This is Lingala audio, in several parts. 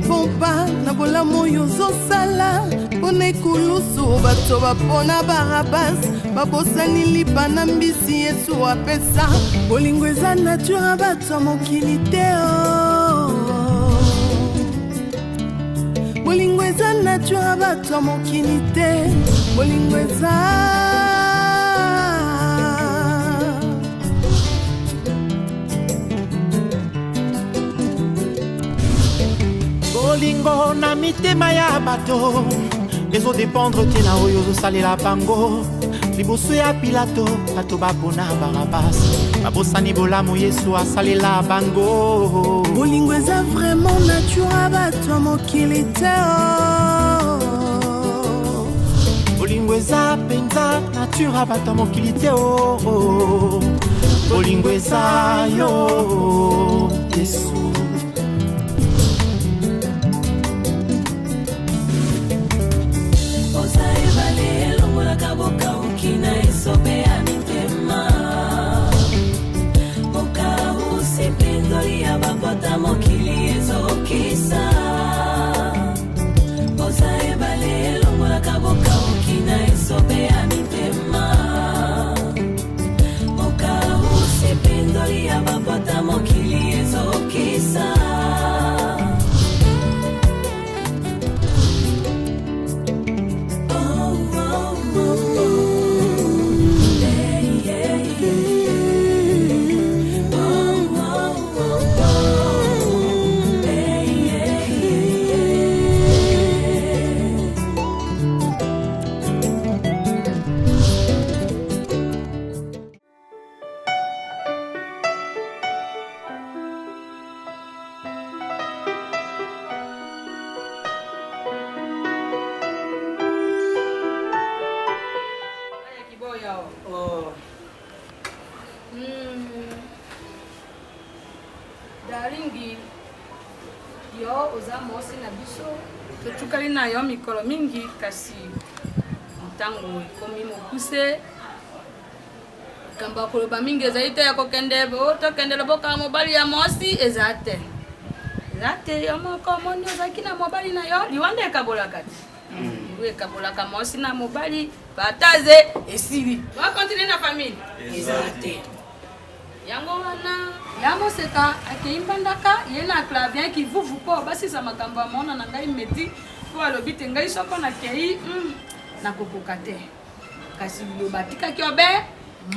font pas na bolamu yozo sala pone kulusu bato bapona barabas babosani lipa na mbisi Yesu apesa bolingo eza nature bato mokili te bolingo eza nature bato mokili te bolingo eza bolingo na mitema ya bato ezodépendre te na oyo ozosalela bango liboso ya Pilato bato bapona Barabas babosani bolamu Yesu asalela bango bolingo eza vraiment nature bato mokili te bolingo eza penza nature bato mokili te bolingo eza yo Yesu boka ukina isobe ya mitema boka usipindoli ya babota mokili ezokisa boza ebale longolaka boka ukina isobe ya mitema boka usipindoli ya babota mokili ezokisa Daringi yo ozamo na biso totukali na yo mikolo mingi kasi ntango komi mokuse kamba koloba mingi ezaite ya kokende tokendela boka mobali ya mosi ezate yo moko moni ozaki na mobali na yo liwande ekabolaka te ekabolaka mosi na mobali bataze esili bakontinue na famille ezate yango wana yango seka akeimbandaka ye na clavien ki vuvu po basisa makambo amona na ngai meti po alobi te ngai soko na kei na kokoka te kasi loba tikaki obe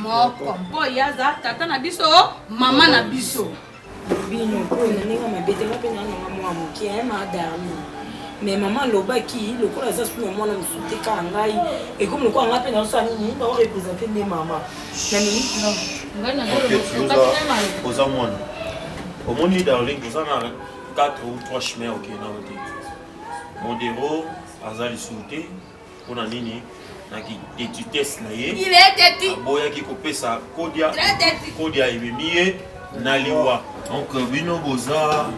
moko mpo yaza tata na biso mama na biso bino po na ninga mabete ngape na nanga mwa moki ya madami mais maman lobaki lokola za suna mwana musute ka ngai et comme lokola ngape na so nini ba représenter ne mama na nini non ngai na ngolo oza mwana omoni darling oza na 4 ou 3 chemins ok na oti modero azali sute pona nini na ki tetutesse na ye il est teti boya ki kopesa kodia ebemiye na liwa donc bino boza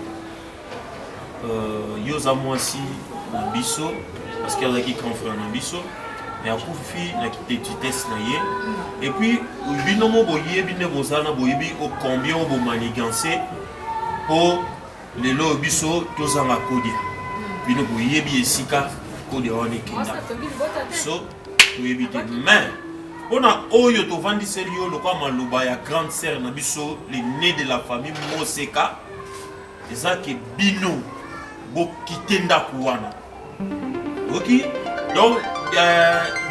yoza mwasi na biso parce qu'il y a qui grand frère na biso mais a kufi na ki tetutesse na ye et puis bino mo boye bino bozana boyebi au combien bo manigancer pour lelo biso tozanga kodia bino boyebi esika kodia wana kinda so toyebi te mais pona oyo tovandiseli yo lokwa maloba ya grande sœur na biso le né de la famille Moseka eza ke bino bokite ndako wana ok donc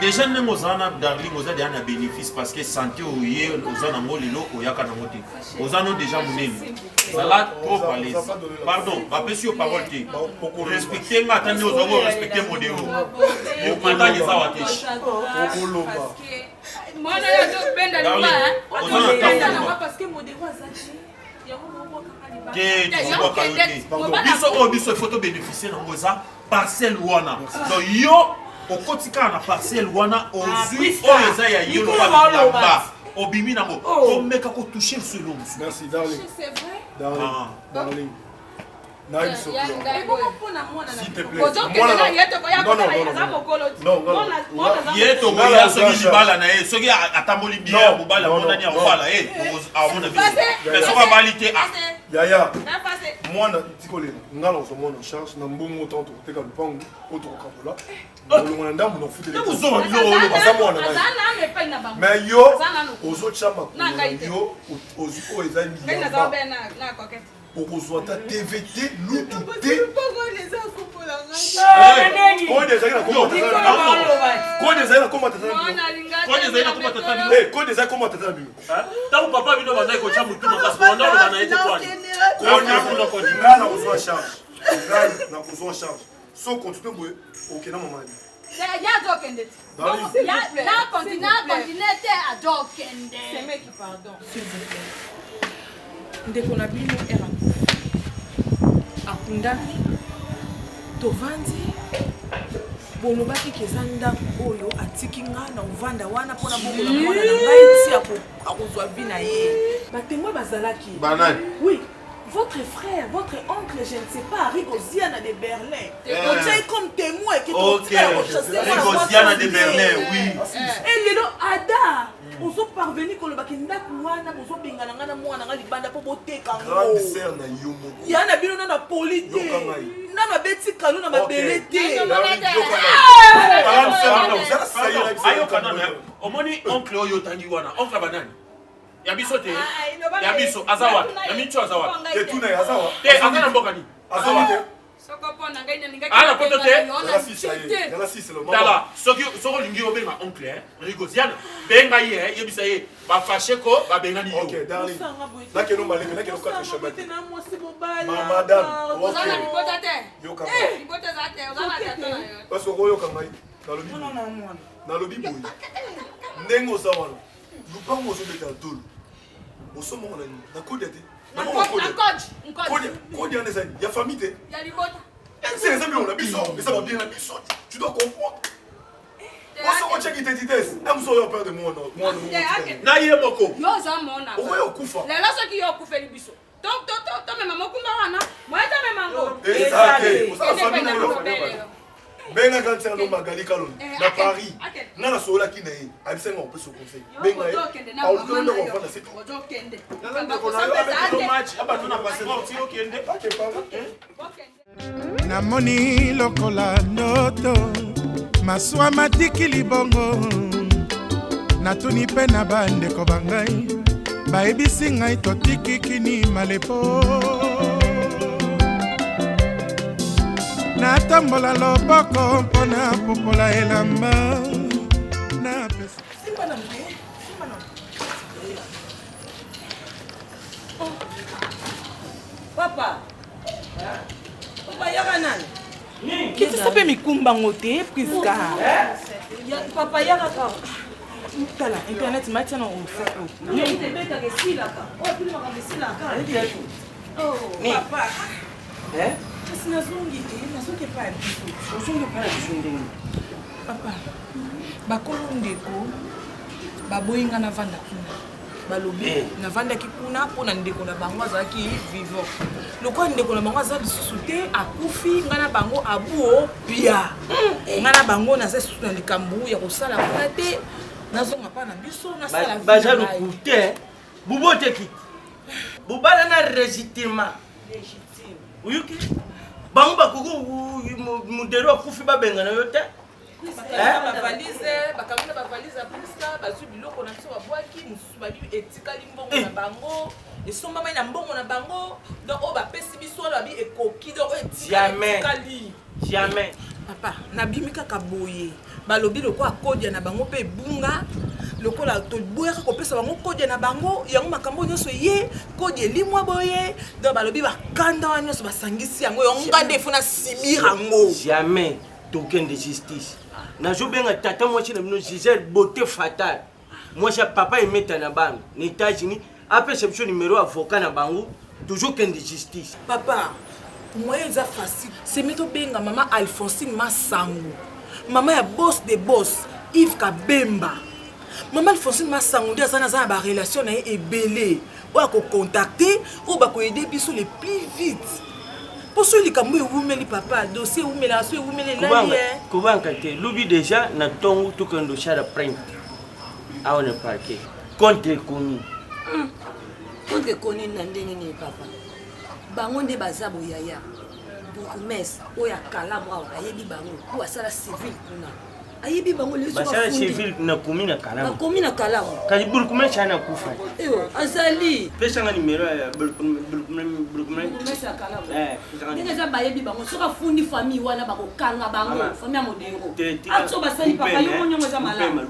déjà ndenge oza na darling oza deja na bénéfice parce que santé oye oza nango lelo oyaka nango te oza no déjà monene ezala trop à l'aise pardon bapesi yo parole te respecte nga ata nde ozango respecte modero okantani eza wa te mwana yo topenda liwa parce que modero azati biso il faut to bénéficier nango eza parcelle wana donc yo okotika na parcelle wana ozui oyo eza ya yo loba obimi nango omeka ko toucher selon. Merci darling. C'est vrai. Darling. S'il te plaît. Yaya, moi, je suis en charge, je suis en mais yo, aux autres chambres, yo, aux autres TVT, nous tout ndeko na bino era akunda tovandi bolobaki keza ndako oyo atiki nga na uvanda wana mpona bokola mwana na ngai ti akozwa vi na ye batemwa bazalaki oui. Votre frère, votre oncle, je ne sais pas, Rigosiana de Berlin. Tu comme témoin qui Rigosiana de Berlin, oui. Et le Ada, vous êtes parvenu qu'on le bakenda kuana, vous êtes bingana na mwana na libanda pour botter kango. Grande sœur na yomo. Yana bino na polite. Na ma beti kanu na ma belete. Grande sœur na ça y ayo kanana. Omoni oncle oyo tangi wana, oncle banani. Yabiso te. Yabiso azawa. Yamicho azawa. Te tuna azawa. Te azana mboka ni. Azawa te. Soko pona ngai na ninga. Ana poto te. Dala six le moment. Dala, soko lingi obenga oncle, Rigosiana. Benga ye, yebisa ye. Ba fâché ko, ba benga ni yo. OK, darling. Là que nous malé, là que nous quatre chemin. Madame. Ozana libota te. Yo kama. Libota za te, ozana te na yo. Parce que yo kama dans le bibo. Dans le bibo. Ndengo sawana. Nous pas moi je vais dans au sommet na code na code ya famille te ya libota c'est les amis on a biso mais ça va bien la biso tu dois comprendre on se check identité am so yo père de moi na ye moko yo za mona o kufa lelo so ki yo kufa libiso to me mama kumba wana moi ta me mango exact ça famille benga kantsela no magali kaloni na Paris nana sola kinaye abisenga on peut se conseil benga au kende ko fana c'est ojo kende namoni lokola ndoto maswa matiki libongo natuni mpe na bandeko bangai bayebisi ngai totikikini malepo natambola loboko mpona popola elamba na pesa papa papa yaka nani kiti sape mikumba ngote priska papa yaka ka tala internet matia na ofeko ni tebeka kesilaka pili makabesilaka papa kasi nazongi te nazongi epai ya biso ozongi epai ya biso ndenge papa bakolo ndeko baboyinga na vanda kuna balobi navandaki kuna mpona ndeko na bango azalaki vivant lokola ndeko na bango aza lisusu te akufi ngai na bango abuo pia ngai na bango naza lisusu na likambo ya kosala kuna te nazonga mpa na biso nasala baza loku te bubo teki bobala na légitimement uyuki bango bakoki modele akufi babengana yo te bakamina bavalise ya priska bazwi biloko na biso babwaki mosusu babi etikali mbongo na bango esombamai na mbongo na bango donc oyo bapesi biso wana babi ekoki donc oyo etikali jamais papa nabimi kaka boye balobi lokola kodia na bango mpe ebunga lokola toboyaka kopesa bango kodia na bango yango makambo nyonso ye kodia elimwa boye donc balobi bakanda wana nyonso basangisi yango yango nga nde efuna sibir yango jamais tokende justice nazobenga tata mwasi na bino Gisèle beauté fatale mwasi ya papa emeta na bango na États-Unis apesa biso numéro avocat na bango toujours kende justice papa moyen eza facile semi tobenga mama Alphonsine Masango mama ya boss de boss Yves Kabemba mama Alphonsine Masango nde aza na barelation na ye ebele oyo akocontacte oyo bakoyede biso le plus vite Pour ceux qui ont les papa, dossier ou la soeur ou les comment quand l'oubli déjà na tongo tout quand dossier à prendre. Ah on est parqué. Contre connu. Contre connu n'andengene papa. Bangonde bazabo yaya. Bourgmestre oya kala mwa ayebi bango ou asala civil kuna. Ayebi bango le soir. Basala civil na commune kala. Na commune kala. Kali bourgmestre ana kufa. Azali. Pesa nga numéro ya bourgmestre kala. Ndenge za bayebi bango soka fundi famille wana bakokanga bango famille ya modero. Atso basali papa yo nyongo za malama.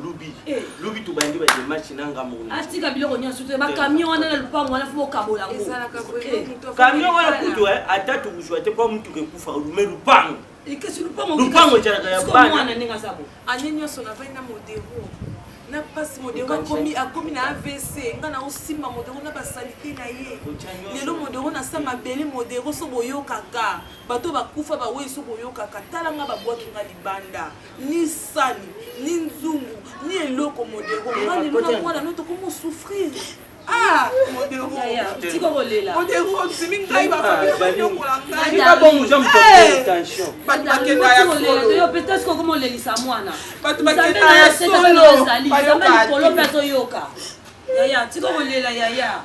Lubi to bandi ba démarche nanga mo. Atika biloko nyonso te ba camion wana na lupango wana fo kabola ngo. Camion wana kuto atatu kushwate kwa mtu kekufa lume lupango. Lupango charaka ya bana. Anenyo sona vaina modero. Na pasi modero akomi na AVC nga na osima modero na basalite na ye. Lelo modero na sama bele modero so boyokaka. Bato bakufa ba weso boyokaka. Tala nga babwaki nga libanda. Ni sani, ni nzungu, ni eloko modero. Nga lelo na mwana noto komo souffrir. Ah, modero. Tiko bolela. Modero simingai ba famille yokola nga. Pas bon j'aime porter attention. Batakenda ya solo. Yo peut-être ko mo lelisa mwana. Batakenda ya solo. Bayoka kolopa to yoka. Yaya, tiko bolela yaya.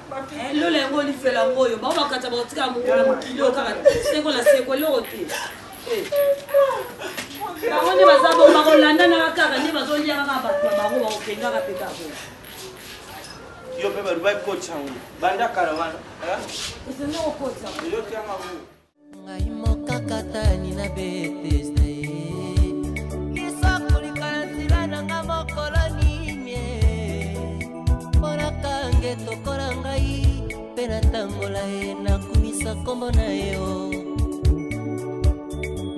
Lola ngo li fela ngoyo. Ba ba kata ba tika mo kilo kaka. Seko la seko lote. Ba woni bazabo ba kolanda na kaka ni bazolia kaka ba bango ba okenga ka peta ko. Yo pe ba coach angu. Banda karawana. Usendo coach angu. Yo tianga ngo. Ngai mokakatani na Bethesda Kisakulikala nanga mokoloni mie Pona kange tokola ngai Pena tangola na kumisa kombo na yo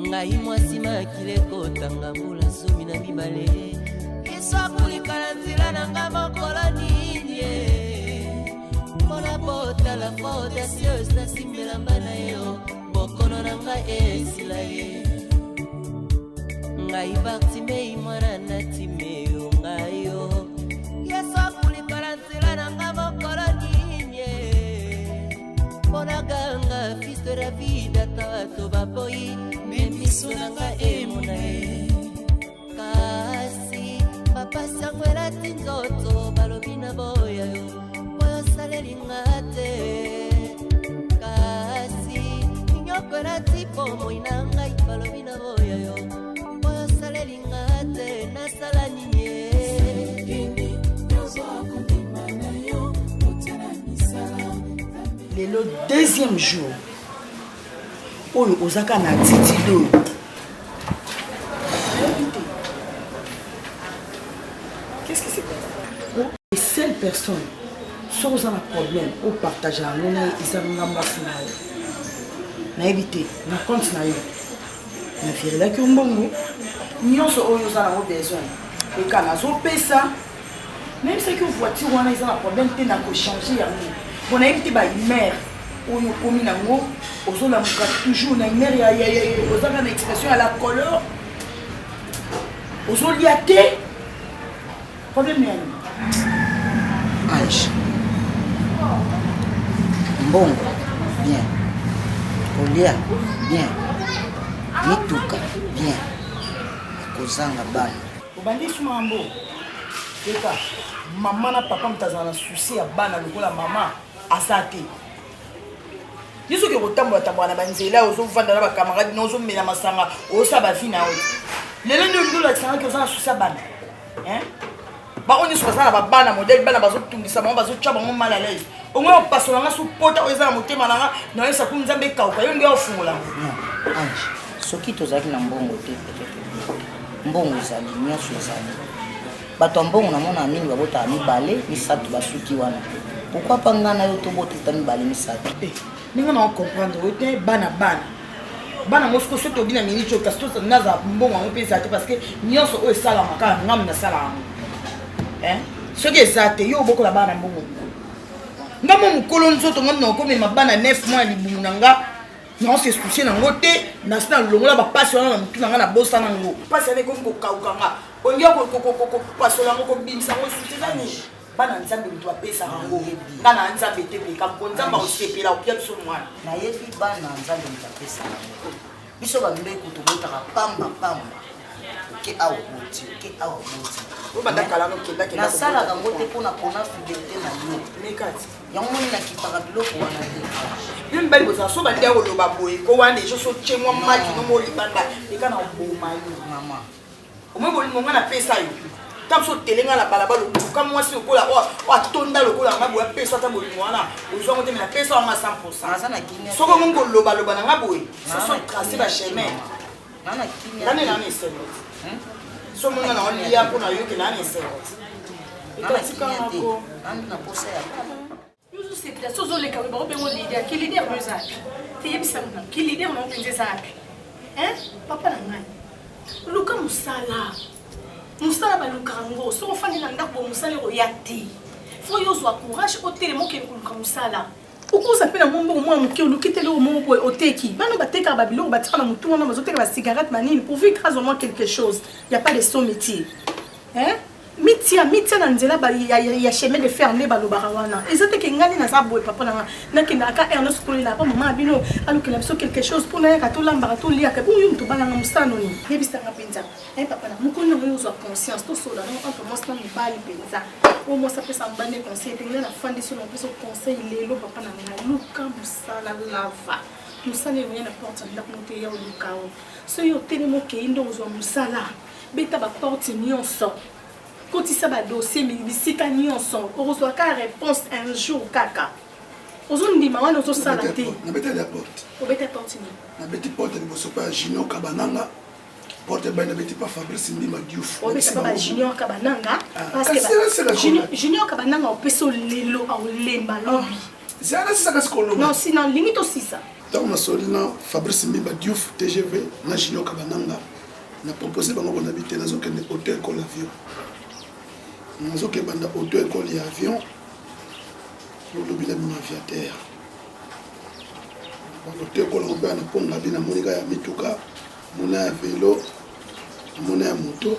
Ngai mwasi makile kotanga mula sumi na mibale Kisakulikala nanga mokoloni mie Pona bota la audacieuse na simbelamba na yo Bokono nanga esila ye Ngai Bartimei mwana na Timeo ngai yo Yesu akulikala nzela nanga mokoloni nye Pona ganga fils de David atato baboyi Memiso nanga emona ye Kasi papa sangwela tinzoto balobi na boya yo Boyo saleli ngate Kasi nyokona tipo moina ngai balobi na boya yo Boyo saleli ngate nasala ninye Le deuxième jour oyo ozaka na titilo qu'est-ce qui s'est passé? Les seules personnes sans un problème au partage à l'on ils ont un mwasi na yo na éviter na compte na yo na firila ki mbongo nyonso oyo ozala ngo besoin et quand azopesa même si que voiture wana ils ont un problème te na ko changer yango on a évité ba mère oyo komi nango ozolamuka toujours na mère ya ozaka na expression à la couleur ozolia te problème ya Ange mbongo bien kolia bien mituka bien kozanga bana obandi suma mbo eka mama na papa mutazala na souci ya bana lokola mama aza te ye soki okotambola na banzela ozovanda na bakamarade na ozomela masanga osa bavi na yo lelo nde olingi olakisanga oza na souci ya bana bango nyonso baza na babana modele bana bazotungisa bango bazotya bango mal à l'aise ongo opasola nga so pota oyo eza na motema na nga nayosa ku nzambe ekauka yo nde ofungola Ange soki tozalaki na mbongo te mbongo ezali nyonso ezali bato ya mbongo namona mingi babotaka mibale misato basuki wana pourkui mpa nga na yo toboteta mibale misato ndenge na ocomprendre oyo te bana ngo soki soki tobi na miniti oyo kasi naza mbongo yango mpe eza te parce que nyonso oyo esalama kaka ngamu nasala yango soki eza te yo obokola bana mbongo nga mo mokolo nzoto ngamu na okomema bana 9 mois ya libumu na nga naose soucie nango te nasi na longola bapasi wana na motu na nga na bosa nango pasi wana ekomi kokauka nga ongia kopasola yango kobimisa yango soucie ezani bana nzambe mutu apesa yango nga na nzambe te pe kampo nzambe osepela opia biso mwana nayebi bana nzambe mutu apesa yango biso bambeku tobotaka pamba ke awa boti ke awa boti nasalaka ngo te mpona pona fidelité na yo mekati yango moni nakitaka biloko wana te yo mibali bozala so bandi ya koloba boye ko wana ezo so tie mwa maki no molibanda eka na oboma yo mama omwe bolingo nga napesa yo ta biso telenga na balabala oluka mwasi lokola atonda lokola nga boye apesa ata bolingo wana ozwango te me napesa wanga 100% soko ngo ngolobaloba na nga boye soso tracé bachemin ngane nana eselo so monga na olia mpona yoke nana eselo ekatikangako sepela so ozoleka weba obengo lider ki lider no ezaki teyebisa mona ki lider no mpenza ezaki papa na ngai luka mosala balukaka ngo soko ofandi na ndako bo mosala ekoya te fo yo ozwa courage otelema okende koluka mosala okoza mpe na mombongo mwana moke oluki tele oyo moko boye oteki bana batekaka babiloko batika na motu wana bazoteka basigarette manini pourvu grâce au moins quelque chose y a pas de son métier mitia na nzela ya chemin de fer nde balobaka wana eza teke ngani naza boye papa nanga nakendaka ernest kolela pa mama bino alukela biso quelque chose mpona yaka tolambaka toliaka po yo moto balanga mosano nini yebisanga mpenza papa na mokoli nango yo ozwa conscience tosola nango entre mwasi na mobali mpenza o mwasi apesa mobali conseil te ngai nafandisi na mpeso conseil lelo papa na ngai luka mosala lava mosala eloya na porte ya ndako moto eya oluka o so yo otelemi okei nde ozwa mosala beta baporte nyonso kotisa badossier bisika nyonso okozwaka réponse un jour kaka ozondima wana ozosala te nabeteli porte obeta porte ni nabeti porte liboso pa junior kabananga porte bai nabeti pa Fabrice Ndima Diouf obeta pa junior kabananga parce que junior kabananga opesa lelo aolemba lobi zana sisa kasi koloba non sinon lingi to sisa donc nasoli na Fabrice Ndima Diouf TGV na junior kabananga na proposé bango qu'on habite na zokende hôtel école avion nazokebanda auto école ya avion lolobi na bima aviateur auto école ngo mpe na ponga bi na monika ya mituka mona ya vélo mona ya moto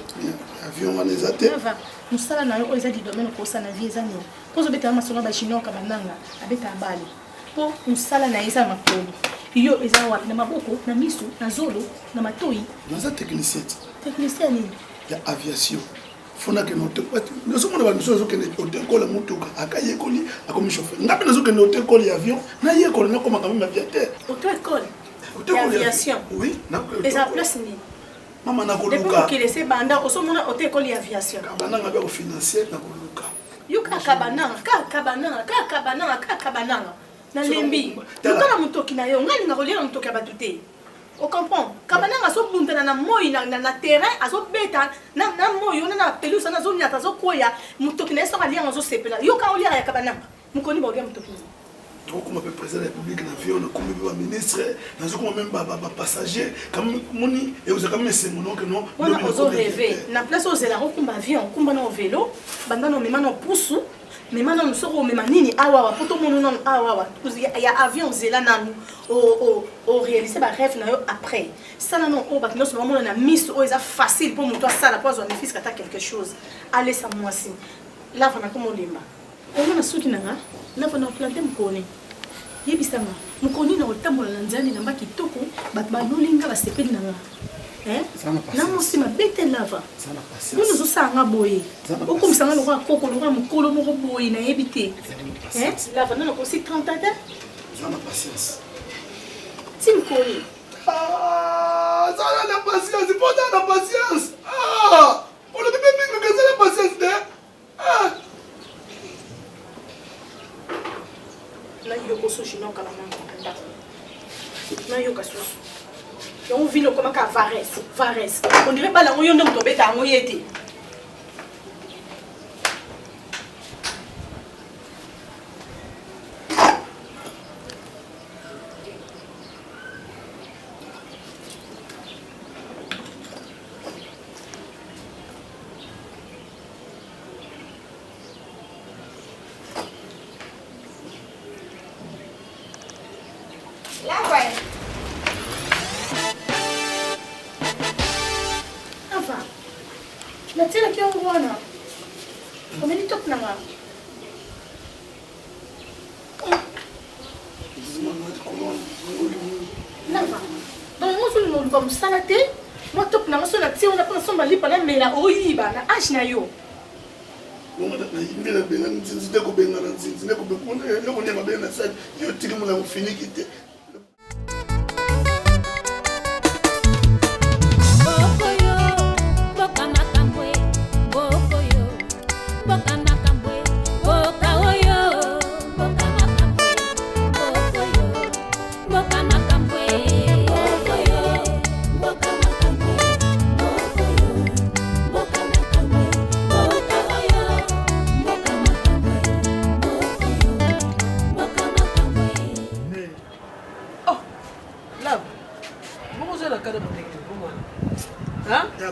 avion wana eza te mosala na yo oyo eza di domaine okosala na vie eza nini mpo ozobetala masolo bachinoka bananga abeta abale mpo mosala na ye eza makolo yo eza wapi na maboko na miso na zolo na matoi naza technicien nini ya aviation fona ke note nous sommes dans nous que hôtel école mutuka akayekoli akomi chauffeur ngapi nazo que hôtel école avion na yekoli na koma quand même aviateur hôtel école aviation oui na et ça place ni mama na koluka depuis que laisser banda osomona hôtel école aviation banda ngabe au financier na koluka yo kabananga na lembi lukana mutoki na yo ngani ngakolia na mutoki abatu te o comprend kabananga azobundana na moi na terrain azobeta na moi ona na pelusa na zone yata azokoya mutoki na esoka lianga azosepela yo ka olia ya kabananga mukoni bolia mutoki comme le président de la République na vie on a comme le ministre na zo comme même ba passager comme moni et vous avez même c'est mon nom que non on a ozo rêver na place aux zela kumba avion kumba na vélo banda no mema no pusu mema na nsoko mema nini awa poto mono non awa ya avion zela nanu o réaliser ba rêve na yo après ça non o ba no so mona na miss o eza facile pour moi ça la pose on fils kata quelque chose allez ça moi si là va na comme limba on a suki nanga là va na planter mkoni yebisanga mkoni na otambola na nzani na mbaki toko ba nolinga ba sepeli nanga na mosima bete lava nous nous osanga boye okomisanga lokwa koko lokwa mokolo moko boye na yebi te lava nana kosi 30 ans ça na patience timkoni ça na patience pas na patience on le bébé que ça na patience de na yoko so shinoka na manga na yoka so on vit le comment Vares on dirait pas la moyen de tomber ta moyenne va msalate moi top na so na tie on a pas so mali pana mais la oyiba na age na yo Bon na imbela benga nzinzi ko benga na nzinzi ne ko be ko ne ko ne mabe na sa yo tiki mo na fini kite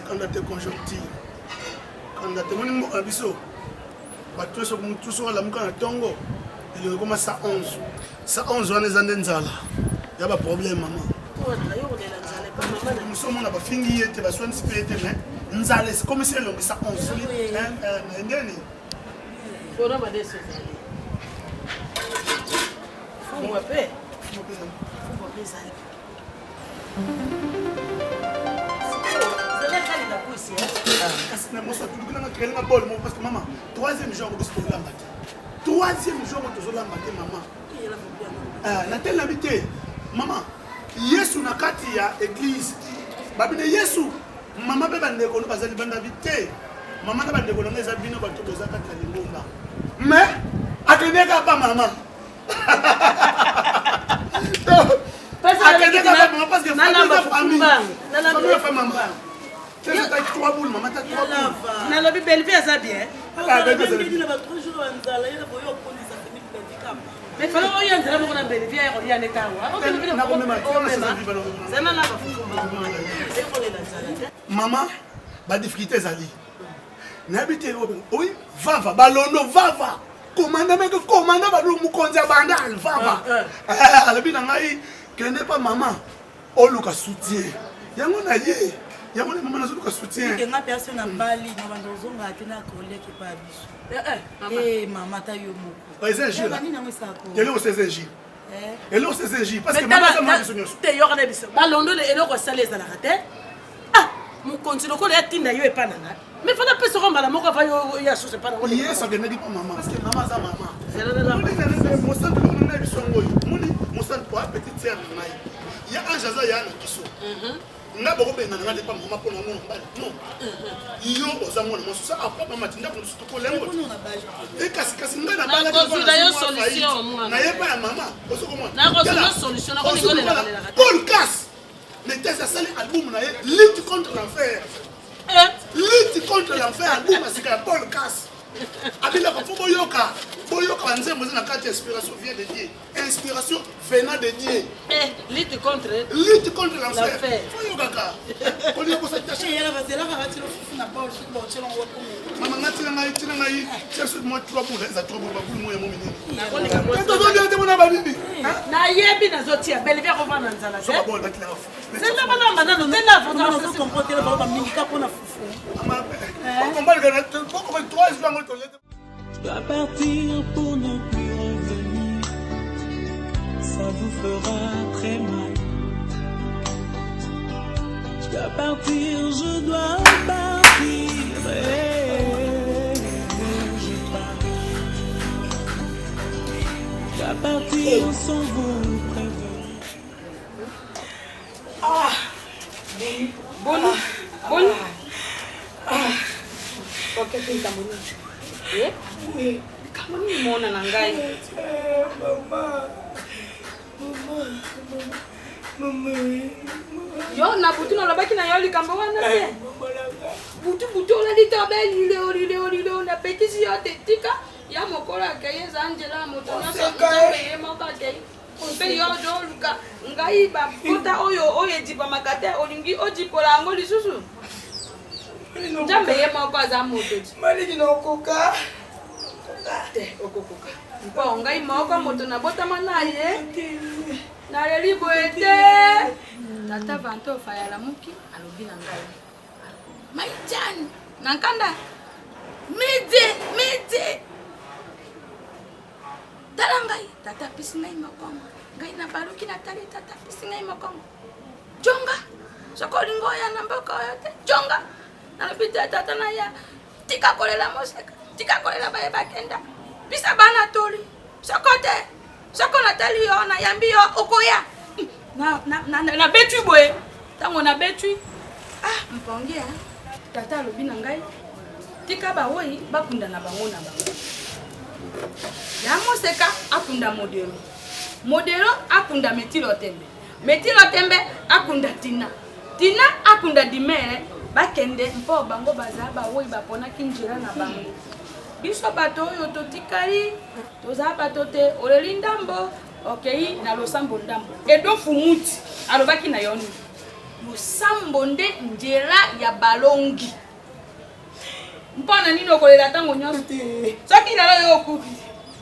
Candidat conjonctive. Candidat mon abisso. Bato so mutu so la muka na tongo. Il commence à 11. Ça 11 on est en nzala. Il y a pas problème maman. Nous sommes on a pas fini était ba soin spirituel mais nzala c'est comme si le ça 11. Ndeni. Fora ba deso. Faut moi paix. Faut moi paix. Parce que maman, troisième jour, troisième jour, maman. Nathalie habité, maman, Yesu na kati ya église. Babine Yesu, maman peut pas ndeko parce que bande habité. Maman na bande ko na za bino ba to za kati ya lingomba. Mais ateneka pas maman. Parce que maman. Tu as 3 boules, maman, tu as 3 boules. Na lobi belle vie ça bien. Mais fallait y entrer pour la belle vie et y aller kawa. Maman, ba difficulté zali. N'habite oui, vava, balono vava. Commanda mec commanda ba lu mukonza bandal vava. Alabi na ngai kende pas maman. O luka soutien. Yango na ye. Il y a mon maman qui soutient. Il y a personne qui Bali, maman ta yo moko. C'est un jour. Elle est au CSJ. Elle est au CSJ parce que maman ça m'a dit te yo kana biso. Balondo le eloko saleza la rate. Ah, mon continue ko le tinda yo epana na. Mais fala pe so romba la moko va yo ya so c'est pas na. Yes, ça ne dit pas maman parce que maman ça maman. C'est là. Mon sang de l'on a vu son goy. Mon sang pour petite sœur na. Il y a un jaza ya na kiso. Nga boko benga nga de pa mama pona ngona mbali non yo ozamona mosusa apa mama tinda ko suko lengo e kasi nga na bala ko yo solution moi na yepa ya mama osoko moi na ko solution na ko ngole la Paul Cass le test sali album na ye lutte contre l'enfer lutte contre l'enfer album asika Paul Cass abila ko boyoka nzembo na kati inspiration vient de Dieu inspiration venant de Dieu lutte contre l'enfer boyoka ko ni ko sa tache yela bazela ka batilo fufu na Paul fufu ba tshelo ngo ko mama ngatina ngai cherche moi 3 boules za 3 boules ba boules moya mo minene to zo ndio mona ba bibi na yebi na zotia belvia ko vana nzala so ba bon ba kila c'est là bana bana no na foto so comporter ba ba mingi ka pona fufu mama on va le gagner pourquoi 3 jours ngol to Je dois partir pour ne plus revenir. Ça vous fera très mal. Je dois partir, je dois partir. Je pars. Je dois partir sans vous prévenir. Ah, bon. Ok, tu t'as moni. Eh? Kama ni mona na ngai. Mama. Yo na butu na labaki na yo likambo wana te. Butu la litabeli le na petisi yo tetika ya mokola kayeza Angela motona so nzambe moka kay. Mpe yo jo luka ngai ba kota oyo ejipa makate olingi ojipola ngo lisusu. Nzambe ye moko aza moto. Maliki na okoka. Te okokoka. Mpo ngai moko moto na botama na ye. Na leli boete. Tata vanto faya la muki alobi na ngai. Maichan nankanda. Mede. Tala ngai tata pisi ngai makongo. Ngai na baluki na tali tata pisi ngai makongo. Jonga. sokolingo ya na mboka oyo te jonga nalobi te tata na ya tika kolela moseka tika kolela baye bakenda bisa bana toli soko te soko natali yo na yambi yo okoya na betui boye ntango na betui mpongi tata alobi na ngai tika bawoyi bakunda na bango na bango ya moseka akunda modelo akunda metilo tembe akunda tina akunda dimere bakende mpo bango baza bawoyi baponaki njela na bango biso bato oyo totikali toza bato te oleli ndambo okei na losambo ndambo edo fumuti alobaki na yoni losambo nde njela ya balongi mpona nini okolela ntango nyonso soki lelo yo okufi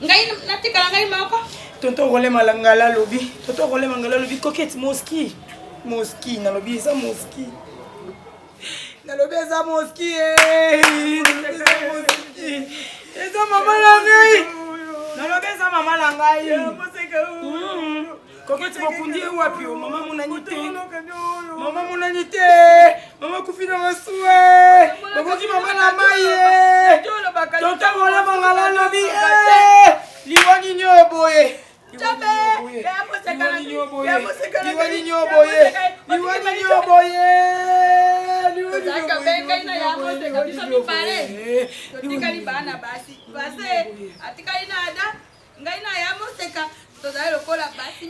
ngai natikala ngai moko tonto rolema ngala lobi tonto rolema ngala lobi coquette moski nalobi eza moski nalobi eza moski eza mama na ngai nalobi eza mama na ngai coquette bokundi wapi mama munani te mama kufina masuwe bokoki mama na maye tonto rolema ngala lobi liwani nyoboye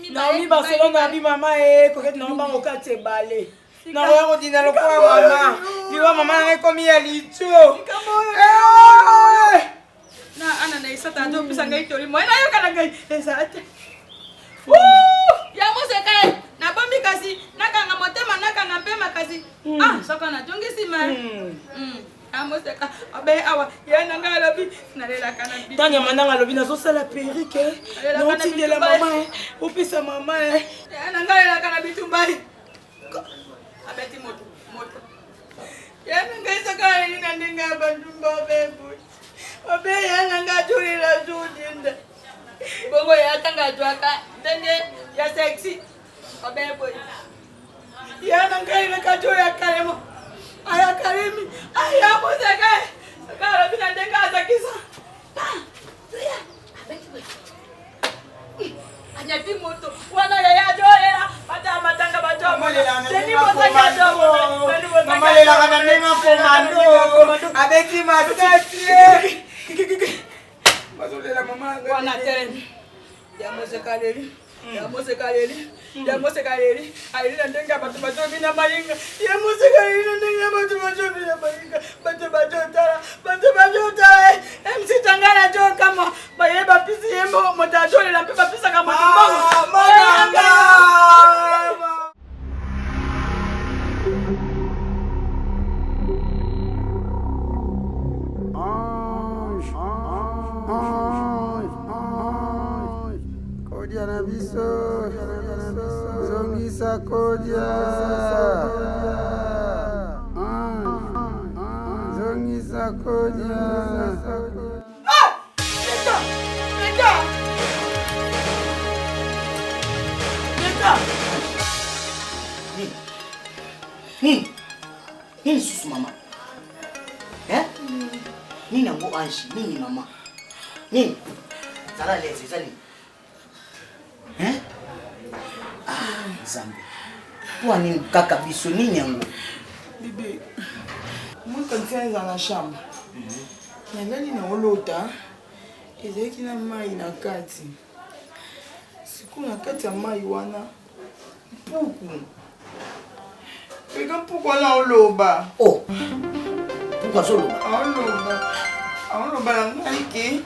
naomi barcelone abi mama koketi nango bango kati ebale nakoya kodina lokola mama liwa mama nanga ekomi ya litio ana na isata ato pisa ngai toli mo na yo kana ngai esa ate ya moseka na bombi kasi nakanga motema nakanga pema kasi soko na tungisi ma ya moseka abe awa ya nanga lobi na lela kana bi tanya mananga lobi na so sala perike na otindela mama opisa mama ya nanga lela kana bitumbai abeti moto ya nanga isaka ni ndinga bandumba bebu obe ya nanga tulila tudinda bongo ya tanga twaka ndenge ya sexy obe boy ya nanga ile kajo ya karemo aya karemi aya mozeka kala bina ndenga azakisa ya abeti boy anya moto wana ya jolela pata matanga bato teni mozeka domo mama lela kana nenga komando abeti masasi bazolela mama wana tele ya mosekaleli alila ndenga bato bajobi na malinga ya mosekaleli ndenga bato bajobi na malinga bato bajotala MC Tangana jo kama baye bapisi yembo motajolela mpe bapisa kama mbongo Kodia na biso zongisa kodia zongisa kodia nini susu mama nini yango ange nini mama nini zala lese ezali Zambi. Pour nini kaka biso nini yango? Bibi. Moi quand c'est dans la chambre. Nyangali na olota. Ezeki na mai na kati. Siku na kati ya mai wana. Puku. Eka puku na oloba. Oh. Puku azoloba. Oloba na ngai ke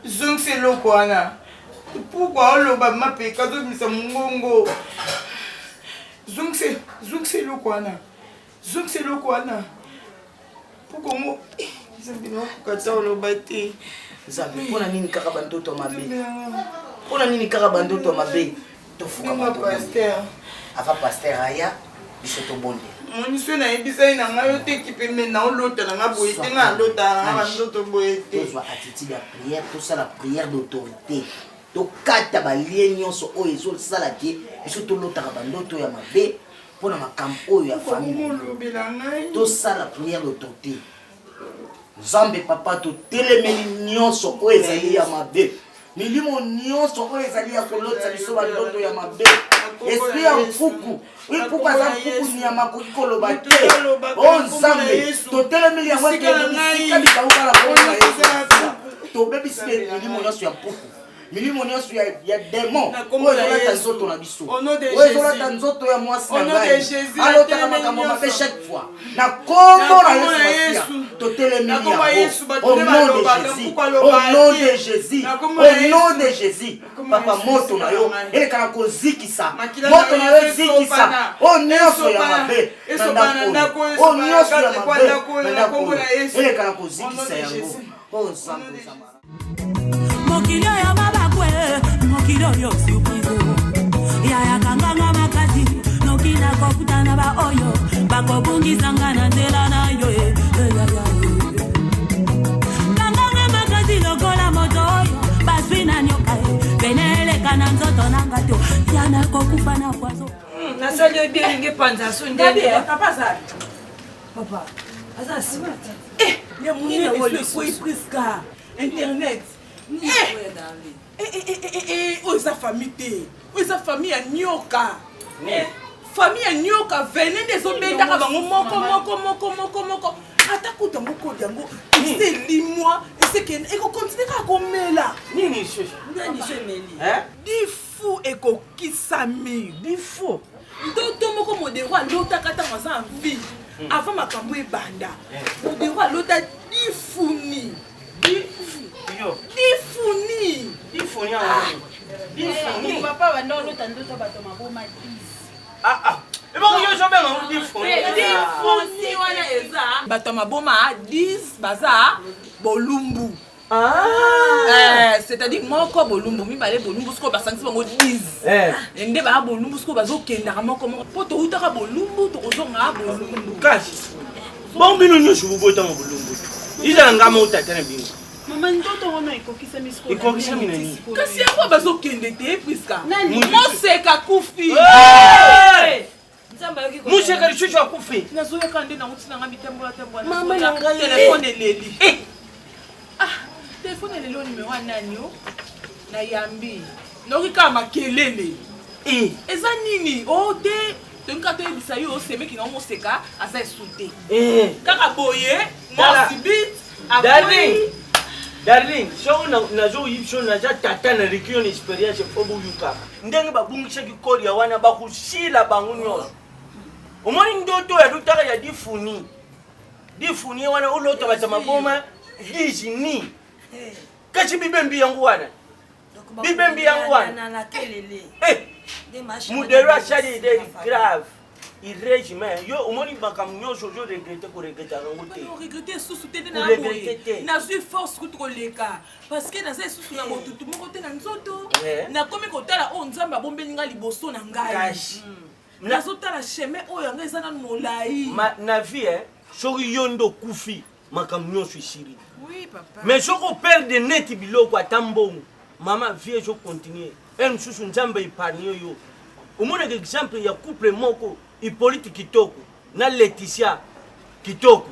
zongse loko wana. Pourquoi oloba mapeka zobimisa mongongo zongse loko wana pourquoi mo zambi na okukata oloba te zambi mpona nini kaka bandoto mabe mpona nini kaka bandoto mabe tofuka pasteur ava pasteur aya biso tobonde moniso nayebisai na ngai yo te kipeme na olota na nga boye te nga alota na nga bandoto boye te tozwa attitude ya prière tosala prière d'autorité tokata balie nyonso oyo ezosala te biso tolotaka bandoto ya mabe mpona makambo oyo ya famille tosala prière d'autorité nzambe papa totelemeli nyonso oyo ezali ya mabe milimo nyonso oyo ezali ya kolotisa biso bandoto ya mabe esprit ya mpuku mpuku aza mpuku nyama koki koloba te o nzambe totelemeli yango ekebisika bikauka na bongo na yesu tobebisi milimo nyonso ya mpuku milimo nyonso ya démon oyo ezolata nzoto na biso oyo ezolata nzoto ya mwasi na ngai alotaka makambo mabe chaque fois na kombo na yesu masia totelemeli yango au nom de Jésus au nom de Jésus papa moto na yo elekana kozikisa moto na yo ezikisa o nyonso ya mabe na ndako o nyonso ya mabe na ndako elekana kozikisa yango o nzambe mokili oyo mabakwe mokili oyo surprise yaya kanganga makasi noki nakokutana baoyo bakobungisanga na nzela na yo kanganga makasi lokola moto oyo baswi na nyoka beneleka na nzoto nanga to yana kokufa na poiso nasali oyebilingi panza so ndenge papa azali papa aza simati ya munene oyo priska internet oyo eza famille te oyo eza famille ya nyoka famille ya nyoka vene nde ezobendaka bango moko ata kuta moko yango eselimwa ekokontinue kaka komela difu ekokisami difu ndoto moko modero alotaka ntango aza envie avant makambo ebanda modero alota difuni papa bandolota ndoto bato maboma 10 wana eza bato maboma 10 baza bolumbu c'est-à-dire moko bolumbu mibale bolumbu sikoyo basangisi bango 10 nde baya bolumbu sikoyo bazokendaka moko mpo toutaka bolumbu tokozongaka bolumbu kasi bon bino nyonso bobotanga bolumbu izala ngama otatana bino mama ndoto wana ekokisami ekokisami nani kasi yango bazokende te priska moseka kufi museka lisusu akufi nazoyoka nde nangotinanga mitembola telefone eleli telefone eleli o numero ya nani o nayambi noki kaka makelele eza nini o te tongi kaka toyebisa yo osemeki nango moseka aza esu te kaka boye mosibit darling soki nazoyibi so naza tata na rekio na expérience fo boyukaka ndenge babungisaki koria wana bakusila bango nyonso omoni ndoto ya lutaka ya difuni wana olota bata maboma dizini kasi bibembi yango wana mudero asali idée grave irrégime yo omoni makambo nyonso ozoregrete koregreta yango te esusu te nde naboye nazwi force kutu koleka parceke naza esusu na botutu moko te na nzoto nakomi kotala oyo nzambe abombeli nga liboso na ngai nazotala chemin oyo yango eza nanu molai na vie soki yo nde okufi makambo nyonso esiri mais soki operde neti biloko ata mbongo mama vie ezocontinue e mosusu nzambe epargne yo omonaka exemple ya couple moko Hippolyte kitoko na Laetitia kitoko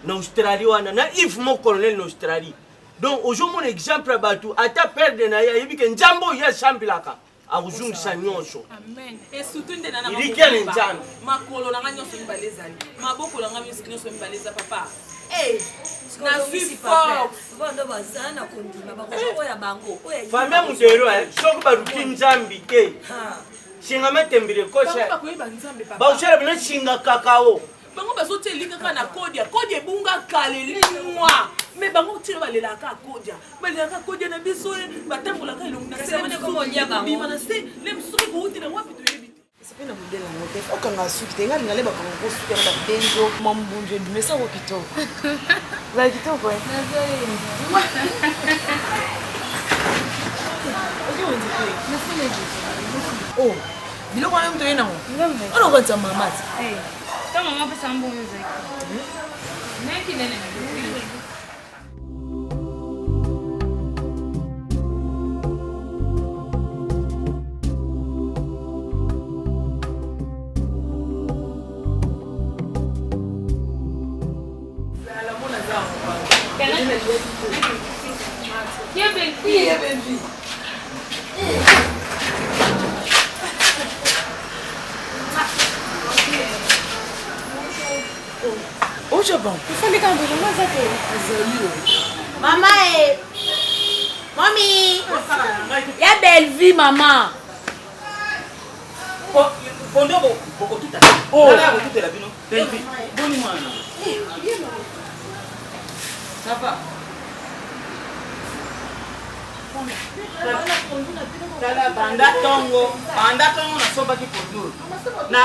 na Australie wana na Yves mon colonel na Australie donc aujourd'hui mon exemple batou ata perdre na ya yebike njambo ya sambilaka akuzungisa nyonso amen et surtout ndena na njambo makolo na nyonso mibalezali maboko na nyonso mibaleza papa na suis fort bondo bazana kondima bako oya bango oya famille mudero soki baruki nzambi te singa matembire kosha baushara bina singa kakao bango bazotelinga kaka na kodia ebunga kale limwa me bango tilo balelaka kodia na biso batambolaka elongo na sebima na se le mosuki kouti na wapi toyebi te na modele yango te okanga suki te ngai naleba kanga kosuki yana babenzo mambunju endumesa ko kitoko zali kitoko oh biloko wana mtu yena ona okanisa mamati ta mama pesa mbongo ezaki naki nene Oje bon. Ifanye kama ndo mama zake. Mama Mami. Ya belle vie maman. Pondo boko tuta. Oh, la boko tuta la bino. Belle vie. Boni mwana. Ça va. Kala banda tongo na soba ki pondo. Na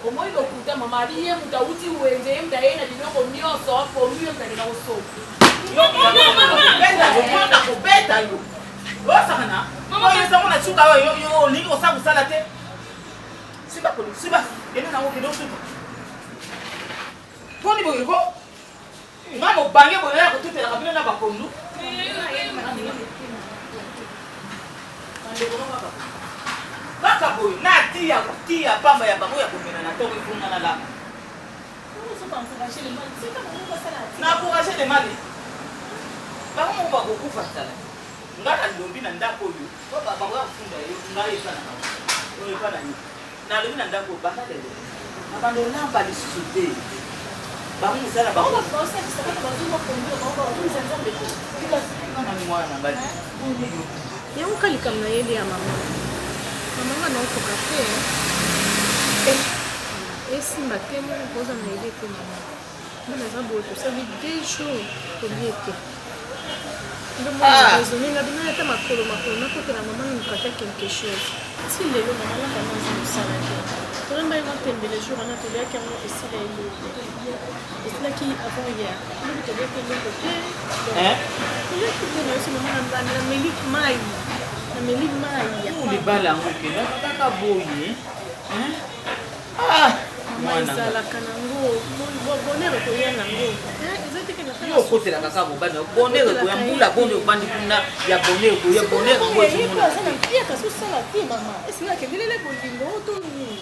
Omo ilo kuta mama aliye mtauti uende mda yena dinoko nyoso hapo mio kalina uso. Yo kupenda kubeta yo. Osana. Mama yesa mona chuka yo lingo sabu sala te. Siba. Yena na woke do tutu. Poni boyo ko. Ngamo bange boyo ya kututela kabila na bakondu. Kaka boy, na tia pamba ya bango ya komena na toko ifungana la. Na encourager les mali. Bango mo ba kokufa tala. Ngaka ndombi na ndako yo. Baba bango ya kufunda yo ngai sana. Oyo pana ni. Na ndombi na ndako baka lele. Na bando namba li société. Bango musala bango. Ba bosa kisaka bazuma kondio bango ba kunza mbeko. Kila siku na mwana ngali. Yangu kalikamna yele ya mama. Mama na utoka te. Esimba te mo koza na ile te mama. Mbona zambo to ça vit des jours pour liete. Ndio mwana raisonner na bina hata makolo na kote na mama nikata quelque chose. Si lelo mama na kama sana te. Tona mba yon tembe les jours na tolea qui ont aussi la ile. Et c'est là qui avant hier. Nous te dire que le côté. Hein? Le côté na aussi mama na melik mai. Melik mai. Ulibala ngoke na kaka boye. Hein? Ezalaka nango bonere koya nango yo kotela kaka bobana bonere koya mbula bonere obandi kuna ya bonere koya bonere koya pia kasosala te mama esina kendelele bolingo otoni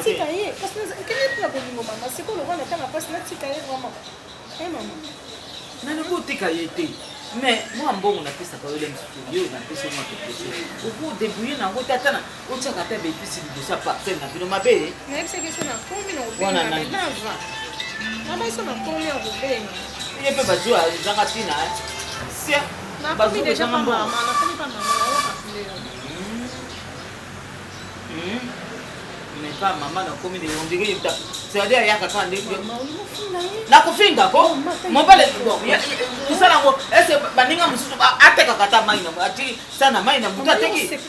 tika ye kasi kele pia bolingo mama sikolo wana tanga pasi natika ye mama mama nani kotika ye te mais moi mbongo napesaka yo lengi studio napesa moi quelque chose oku débrouiller nango tatana otiaka te bepisi liboso ya parcelle na bino mabe nayebisaki so na komi na obenga nava nabai so na komi ya kobenga ye mpe bazwa ezanga ntina sia nakomi deja pa mama nakomi pa mama naokapuleo mais pas maman nakomi de on dirait c'est-à-dire yaka quand na kufinga ko mobile bon usala ngo ese baninga mususu ateka kata mai na ati sana mai na muta teki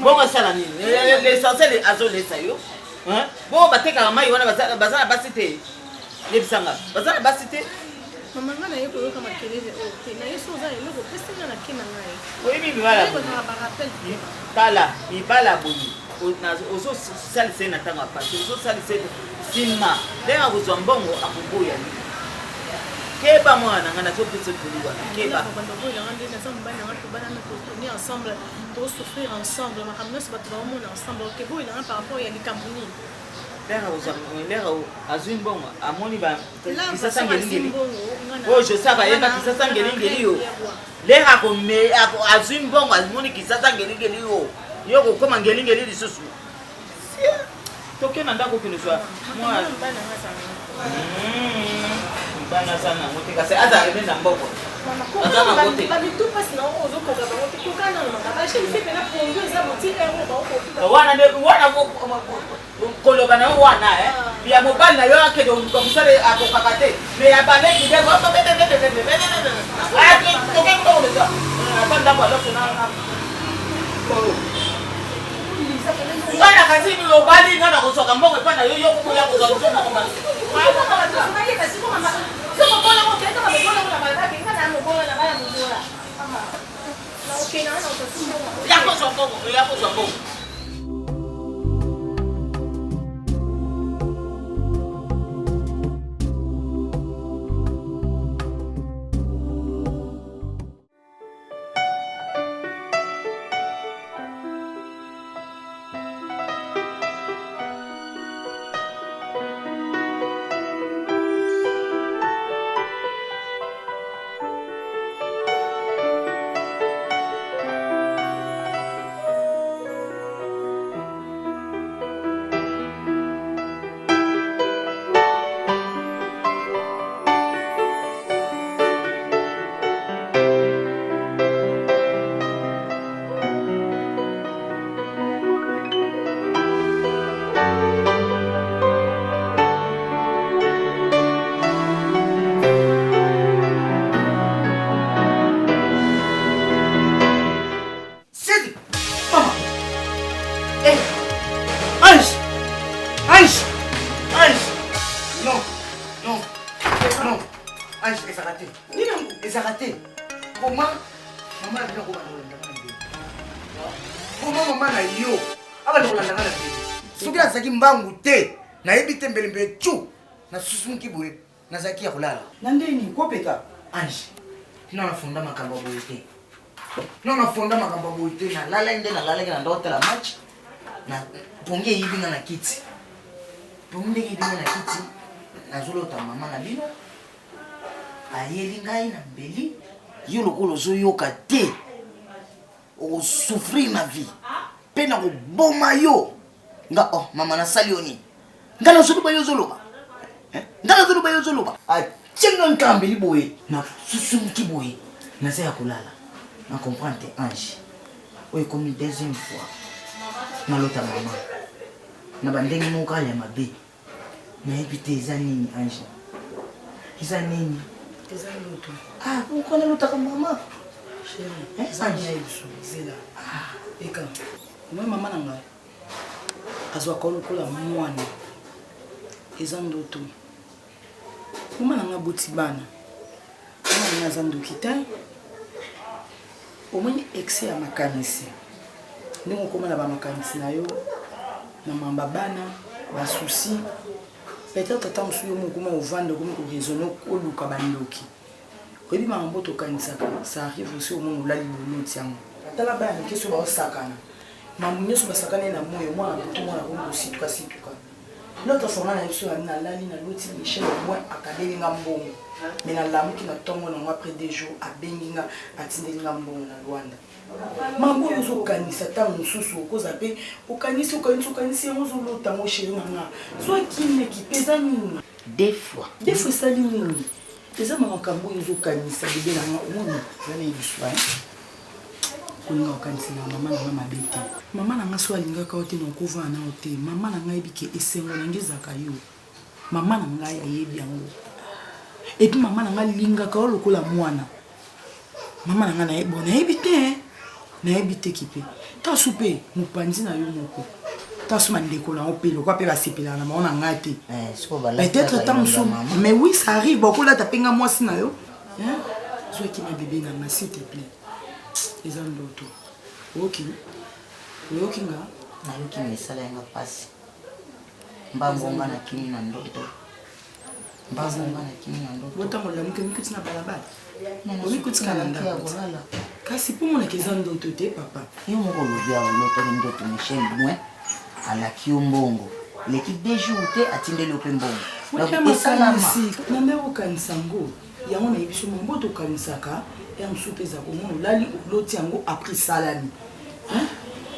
bon sala nini l'essentiel azolesa yo hein bon bateka mai wana bazala basite lebisanga bazala basite mama ngana yeko yoka makelele o te na yeso za eloko pesinga na kina ngai oui bibi wala tala ibala boyi ozo salise na tanga pasi ozo salise sima lenga kuzwa mbongo akubuya ni keba mwana ngana to pese kuliwa keba bando boya ngande na samba bana ngatu bana na to ensemble to souffrir ensemble ma kamna se batwa mona ensemble ke boya na par rapport ya likambuni lenga uzwa azwi mbongo amoni ba kisasa ngelingeli oh je sais ba yenda kisasa ngelingeli yo lenga ko me azwi mbongo amoni kisasa ngelingeli yo yoko koma ngelingeli lisusu toke na ndako kinuswa mwa bana sana ngote kasi aza ebe na mboko azana ngote ba bitu pasi na ozo ko ga ngote ko kana na makaba shi se pena pongo za moti ero ba ko wana koloba na wana ya mobile na yo ake do ko musale akokakate me ya bale ki de ko bebe ati toke ko za atanda kwa lofu na ngana kazi ni lobali ngana kusoka mbongo pana yo ko ya kuzoa mzoma kwa mali ya kuzoa mbongo Ange, et ça raté. Et ça raté. Comment maman a bien comment maman a yo aba lokolanda nga na te soki nazalaki mbangu te nayebi te mbelembele tu nasusumuki boye nazalaki ya kolala na ndeni kopeka Ange no nafonda makambo ya boye te no nafonda makambo ya boye te nalala nde nalalaki na ndakotala match na pongi eyibi nga na kiti pongi ndenge eyibi nga na kiti nazolota mama na bino ayeli ngai na mbeli yo lokolo ozoyoka te osouffrir ma vie mpe na koboma yo nga mama nasali yo nini nga nazoloba yo ozoloba nga nazoloba yo ozoloba atienga nkambeli boye nasusumuki boye naza ya kolala na comprendre te Ange oyo ekomi deuxième fois nalota mama na bandenge moko ya mabe nayebi te eza nini Ange eza nini pourquoi nalotaka mama zela eka moi mama na ngai azwaka lokola mwana eza ndoto mama na ngai aboti bana mama na ngai aza ndoki te omoni exe ya makanisi ndenge okoma na bamakanisi na yo na mamba bana basusi peut-être ata mosusu yo mokoma ovanda okomi koraisonne oluka bandoki oyebi makambo tokanisaka ça arrive aussi au monde olali lolo tiango atala baya moke so baosakana mambo nyonso basakani na moyo mwana poto mwana komi kosituka l'autre format na biso yani nalali naloti michel au moins akabeli nga mbongo mais nalamuki na ntongo nango après 2 jours abengi nga atindeli nga mbongo na Rwanda mambo oyo ozokanisa ntango mosusu okoza mpe okanisi yango ozolota ngo sheri na nga so akimeki mpe eza nini des fois esali nini eza makambo oyo ozokanisa bebe na nga omoni eza na ebiswa kolinga okanisi na mama na nga mabe te mama na nga so alingaka yo te na okovana na yo te mama na nga ayebi ke esengo nange ezaka yo mama na ngai ayebi yango epi mama na nga alingaka yo lokola mwana mama na nga nayebi te kipe tasu mpe mopanzi na yo moko tasu mandeko na yo mpe lokwa mpe basepelaka na bango na ngai te peut-être ta mosu mais oui ça arrive bakolata mpe nga mwasi na yo zwaki na bebe na nga s'il te plaît eza ndoto oyoki nga nayoki nga esala yanga mpasi mbambonga na kimi na ndoto botango lamuki omikuti na balabala omikutika na ndako kasi mpo monaka eza ndoto te papa yo moko olobi awa lotaki ndoto michel moins alaki yo mbongo eleki 2 jours te atindeli yo mpe mbongo esalama na nde okanisa ngo yango nayebi so mambo tokanisaka ya mosusu mpe eza komona olali oloti yango après salami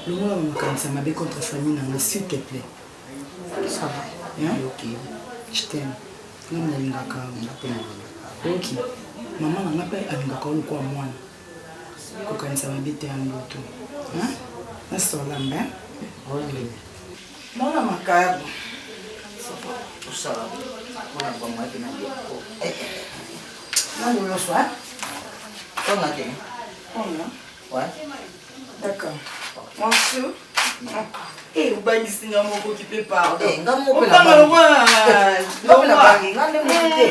longola bamakanisa mabe contre famille nanga s'il te plaît ça va je t'aime nga nalingaka ok mama nanga mpe alingaka olokwa mwana kokanisa mabe te ya ndoto nasolambe mona makayabu osala mona bamwaki na biako nani nyonso on a dit. Ouais. D'accord. Monsieur. Eh, ubangisi nga moko qui peut pardon. Eh, nga moko na bangi. Nga na bangi, nga ne mukite.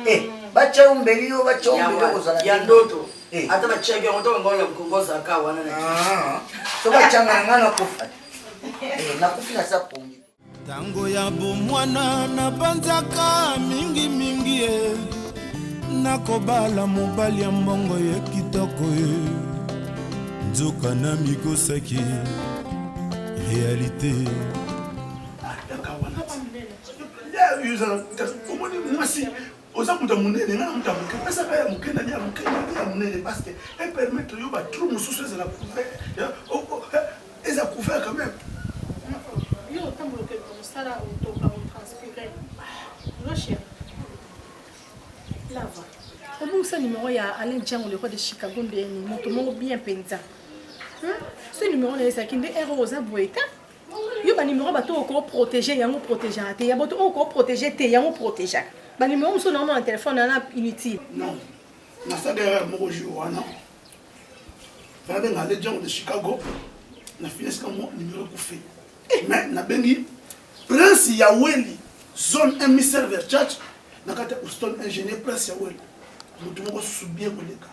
Eh, bacha umbeli yo kozala. Ya ndoto. Ata bacha ke ngoto ngola kukoza ka wana na. So bacha nga na kufa. Na kufina sa pongi. Tango ya bomwana na banzaka mingi mingi nakobala mobali ya mbongo ye kitoko ye nzoka na mikosaki réalité omoni mwasi oza mutu ya monene nga na mutu ya moke pesaka ya moke nani ya moke nani ya monene parce que epermettre yo batru mosusu ezala couvert eza couvert quand même yo otambolaka mosala otranspire lo chéri lava obungisa numéro ya Alain Django le roi de Chicago ndeni moto moko bien penza ce numéro na esaki nde ero oza boeta yo ba numéro bato oko protéger yango protéger ate ya bato oko protéger te yango protéger ba numéro muso na mon téléphone na inutile non na ça derrière moko jour wana va ben Alain Django de Chicago na finesse comme numéro ko fait mais na bengi prince ya Weli zone 1 Server Church nakata Houston ingénieur place ya wele mutu moko subir koleka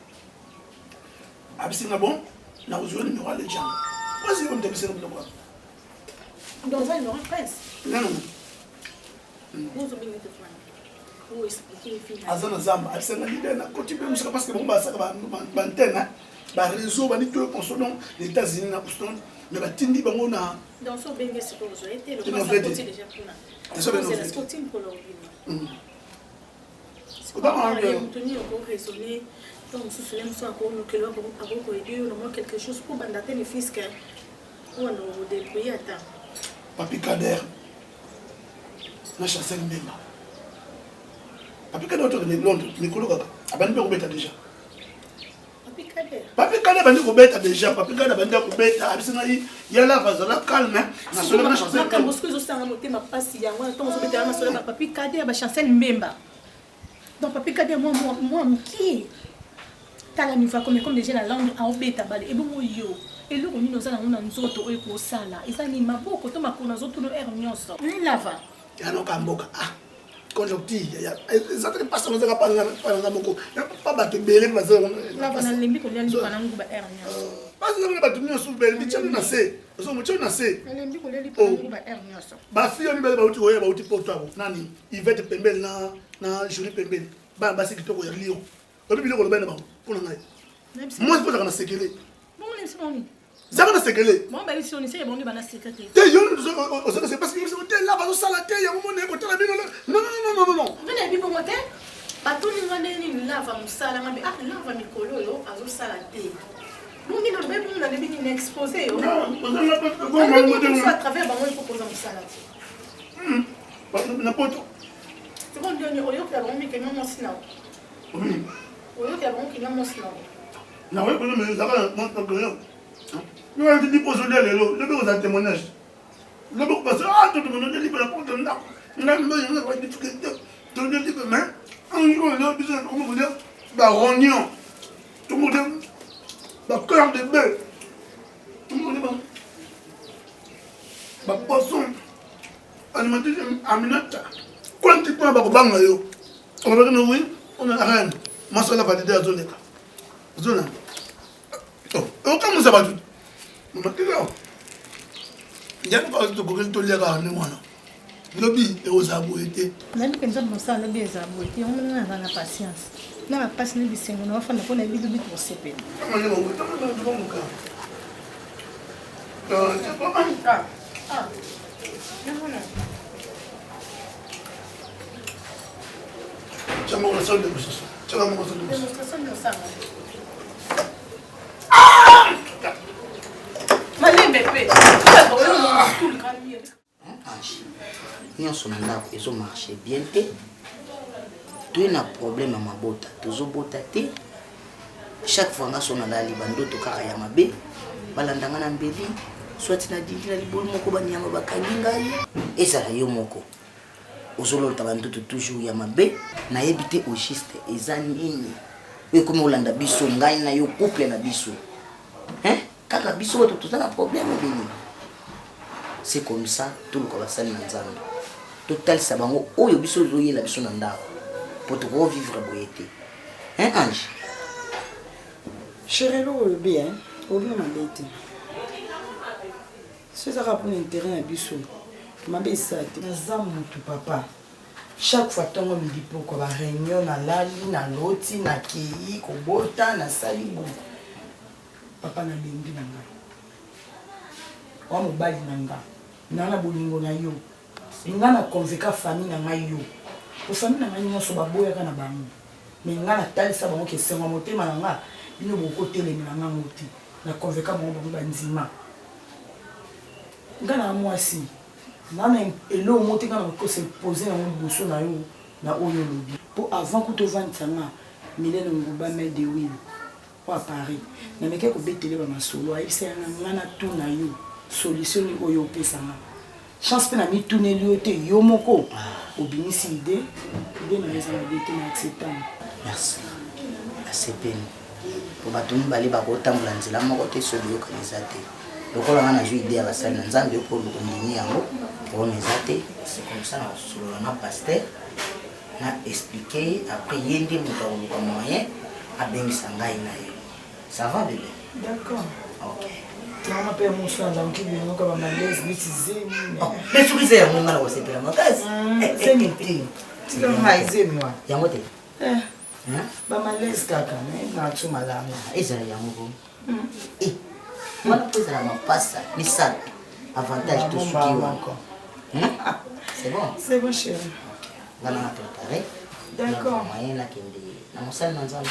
abisinga bon na uzoni numéro à l'agent vas-y on te le quoi dans un numéro presse non vous avez été fan vous expliquer les filles azana zamba abisinga l'idée na continuer musika parce que bon ba saka ba antenne ba réseau ba ni tout consonant les États-Unis na Houston mais ba tindi bango na dans son bengue c'est pour vous été le passeport déjà pour là c'est la sporting pour leur vie c'est pas tenir pour raisonner donc sous cela nous encore nous que leur avoir aider au quelque chose pour bandater les fils que on nous déployer à temps Papi Kader na Chancel Mbemba Papi Kader autour de Londres Nicolo Kaka abandi ko beta déjà Papi Kader bandi ko beta déjà Papi Kader bandi ko beta abisinga ya la bazala calme na solo na Chancel Mbemba parce que je sens motema pasi ya ngwana to so beta na solo Papi Kader ba Chancel Mbemba donc Papi Kader moi qui tala ni va comme déjà la langue en beta balé et bon yo et le on nous a na nzoto e ko sala isa ni maboko to makona zoto no er nyonso ni lava ya no kamboka conjonctive ya ça te passe dans un pas moko pas battre belé mais ça lava na lembi ko liali pana nguba er nyonso parce que battre nyonso belé bi tchana na se so mo tchana na se na lembi ko liali pana nguba er nyonso ba fi oni belé ba uti oya ba uti poto nani Yvette Pembele na Julie Pembele ba ba sikitoko ya Lyon ba bibili ko lo bena ba pour ngai moi je peux na sekele bon même si on ça va sekele bon ba si on essaie bon ni bana sekele te yo c'est parce que c'est là ba so sala te ya mo ne ko tala bino non venez bi bon moté ba to ni ngane ni lava musala ngambe lava mikolo yo azo sala te bon ni no be bon na lebi ni exposer yo non à travers ba mo proposer musala na poto c'est bon ni o yo ka bon mi ke non sina oui o yo ka bon ki non sina na ouais mais ça va mon problème nous on dit pour sonner le bureau de témoignage le bureau parce tout le monde dit la porte là on a pas de difficulté tout le monde dit mais un jour on a besoin comment vous dire bah rognon tout le monde bah cœur de bœuf tout le monde bah poisson alimentaire aminata quand tu prends bah banga yo on va dire oui on a rien masala pas de zone zone oh comment ça va tout Maintenant, il y a pas de problème de l'erreur, non. Lobby et aux abouétés. Là, nous sommes ça, lobby et aux abouétés. On a la patience. Là, la patience, nous sommes on va faire la bonne vie de notre CP. nyonso na ndako ezomarche bien te toye na problème ya mabota tozobota te chaque fois nga so nalali bandoto kaka ya mabe balandanga na mbeli swati na dindi na libolo moko banyama bakangi ngai ezala yo moko ozolota bandoto toujours ya mabe nayebi te au juste eza nini oyo komi olanda biso ngai na yo couple na biso kaka biso bato toza na problème bini c'est comme ça tout le basali na nzambe totalisa bango oyo biso ozoyela biso na ndako po tokovivre boye te Ange chérie oyo be obi mabe te so ezaka mpona intérêt na biso mabe esa te naza motu papa chaque fois ntongo milipoko baréunion nalali naloti nakei kobota nasali bo papa nalembi na ngai wa mobali na nga nga na bolingo na yo nga na convaincre famille na ngai yo po famille na ngai nyonso baboyaka na bango mais nga natalisa bango kesengo motema na nga bino bokotelemi na ngango te na convaincre bango bango bandima nga na mwasi nga na elo mote nga na kose poser na liboso na yo na oyo lobi po avant kutovandisa nga milene nguba me de wil po à Paris na meke kobetele ba masolo ayebisa nga na tuna yo solution oyo opesanga chance pe na mituneli yo te yo moko obimisi ide na ezala bete na acceptable merci asepeni po bato mibale bakotambola nzela moko te soki yokanisa te lokola nga nazwi ide ya basali na nzambe po ondimi yango epona eza te c'est comme ça na solola na paster na expliquer après yende moto moyen abengisa ngai na yo. Ça va bébé? D'accord. OK. Mama pe musala mkibi ngoka ba malezi nitizemi. Mais tu sais mon ngala c'est la makasi. C'est miti. Tika maizemi wa. Yango te. Ba malezi kaka na tuma la. Ezala yango. Moi pesa la mapasa ni ça. Avantage tout ce qui est. C'est bon. C'est bon chérie. Ngana na préparer. D'accord. Moyen na kende. Na mosala na nzambe.